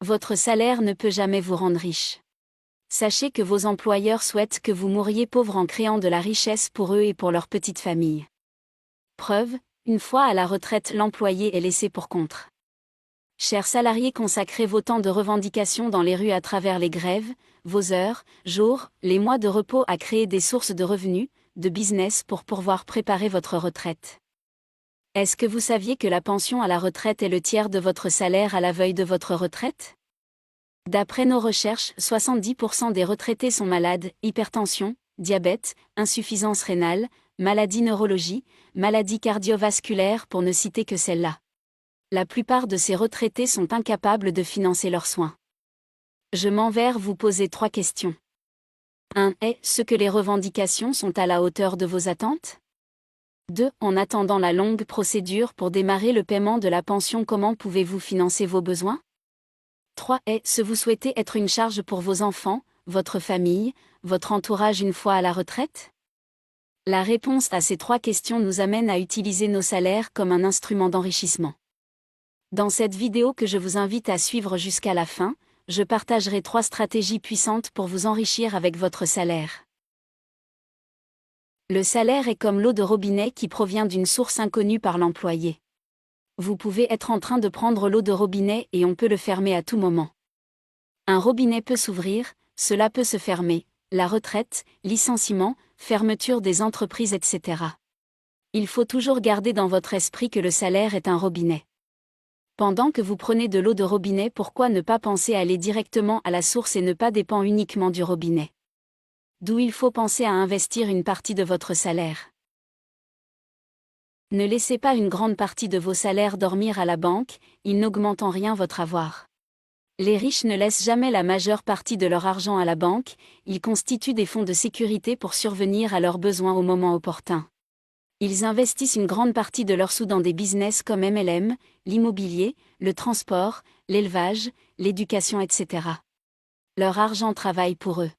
Votre salaire ne peut jamais vous rendre riche. Sachez que vos employeurs souhaitent que vous mouriez pauvre en créant de la richesse pour eux et pour leur petite famille. Preuve, une fois à la retraite, l'employé est laissé pour compte. Chers salariés, consacrez vos temps de revendication dans les rues à travers les grèves, vos heures, jours, les mois de repos à créer des sources de revenus, de business pour pouvoir préparer votre retraite. Est-ce que vous saviez que la pension à la retraite est le tiers de votre salaire à la veille de votre retraite ? D'après nos recherches, 70% des retraités sont malades, hypertension, diabète, insuffisance rénale, maladie neurologie, maladie cardiovasculaire pour ne citer que celle-là. La plupart de ces retraités sont incapables de financer leurs soins. Je m'en vais vous poser 3 questions. 1. Est-ce que les revendications sont à la hauteur de vos attentes ? 2. En attendant la longue procédure pour démarrer le paiement de la pension, comment pouvez-vous financer vos besoins ? 3. Est-ce que vous souhaitez être une charge pour vos enfants, votre famille, votre entourage une fois à la retraite ? La réponse à ces 3 questions nous amène à utiliser nos salaires comme un instrument d'enrichissement. Dans cette vidéo que je vous invite à suivre jusqu'à la fin, je partagerai 3 stratégies puissantes pour vous enrichir avec votre salaire. Le salaire est comme l'eau de robinet qui provient d'une source inconnue par l'employé. Vous pouvez être en train de prendre l'eau de robinet et on peut le fermer à tout moment. Un robinet peut s'ouvrir, cela peut se fermer, la retraite, licenciement, fermeture des entreprises, etc. Il faut toujours garder dans votre esprit que le salaire est un robinet. Pendant que vous prenez de l'eau de robinet, pourquoi ne pas penser à aller directement à la source et ne pas dépendre uniquement du robinet ? D'où il faut penser à investir une partie de votre salaire. Ne laissez pas une grande partie de vos salaires dormir à la banque, ils n'augmentent en rien votre avoir. Les riches ne laissent jamais la majeure partie de leur argent à la banque, ils constituent des fonds de sécurité pour survenir à leurs besoins au moment opportun. Ils investissent une grande partie de leurs sous dans des business comme MLM, l'immobilier, le transport, l'élevage, l'éducation, etc. Leur argent travaille pour eux.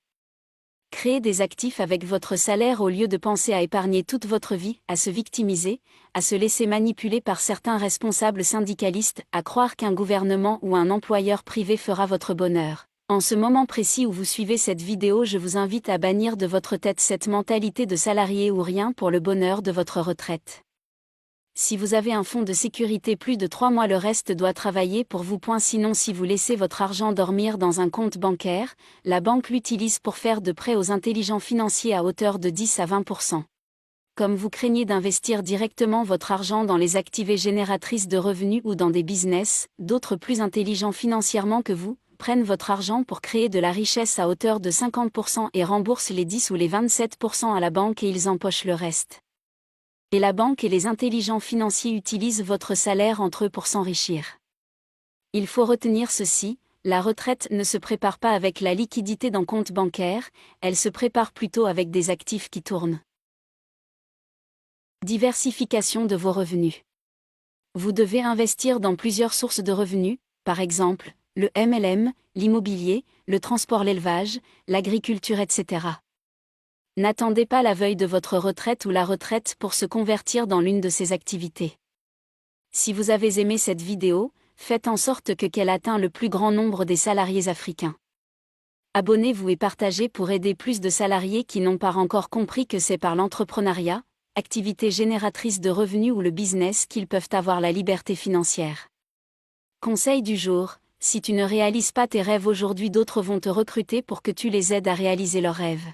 Créez des actifs avec votre salaire au lieu de penser à épargner toute votre vie, à se victimiser, à se laisser manipuler par certains responsables syndicalistes, à croire qu'un gouvernement ou un employeur privé fera votre bonheur. En ce moment précis où vous suivez cette vidéo, je vous invite à bannir de votre tête cette mentalité de salarié ou rien pour le bonheur de votre retraite. Si vous avez un fonds de sécurité plus de 3 mois, le reste doit travailler pour vous. Sinon, si vous laissez votre argent dormir dans un compte bancaire, la banque l'utilise pour faire de prêts aux intelligents financiers à hauteur de 10 à 20%. Comme vous craignez d'investir directement votre argent dans les activités génératrices de revenus ou dans des business, d'autres plus intelligents financièrement que vous prennent votre argent pour créer de la richesse à hauteur de 50% et remboursent les 10 ou les 27% à la banque et ils empochent le reste. Et la banque et les intelligents financiers utilisent votre salaire entre eux pour s'enrichir. Il faut retenir ceci, la retraite ne se prépare pas avec la liquidité d'un compte bancaire, elle se prépare plutôt avec des actifs qui tournent. Diversification de vos revenus. Vous devez investir dans plusieurs sources de revenus, par exemple, le MLM, l'immobilier, le transport, l'élevage, l'agriculture, etc. N'attendez pas la veille de votre retraite ou la retraite pour se convertir dans l'une de ces activités. Si vous avez aimé cette vidéo, faites en sorte qu'elle atteigne le plus grand nombre des salariés africains. Abonnez-vous et partagez pour aider plus de salariés qui n'ont pas encore compris que c'est par l'entrepreneuriat, activité génératrice de revenus ou le business qu'ils peuvent avoir la liberté financière. Conseil du jour, si tu ne réalises pas tes rêves aujourd'hui, d'autres vont te recruter pour que tu les aides à réaliser leurs rêves.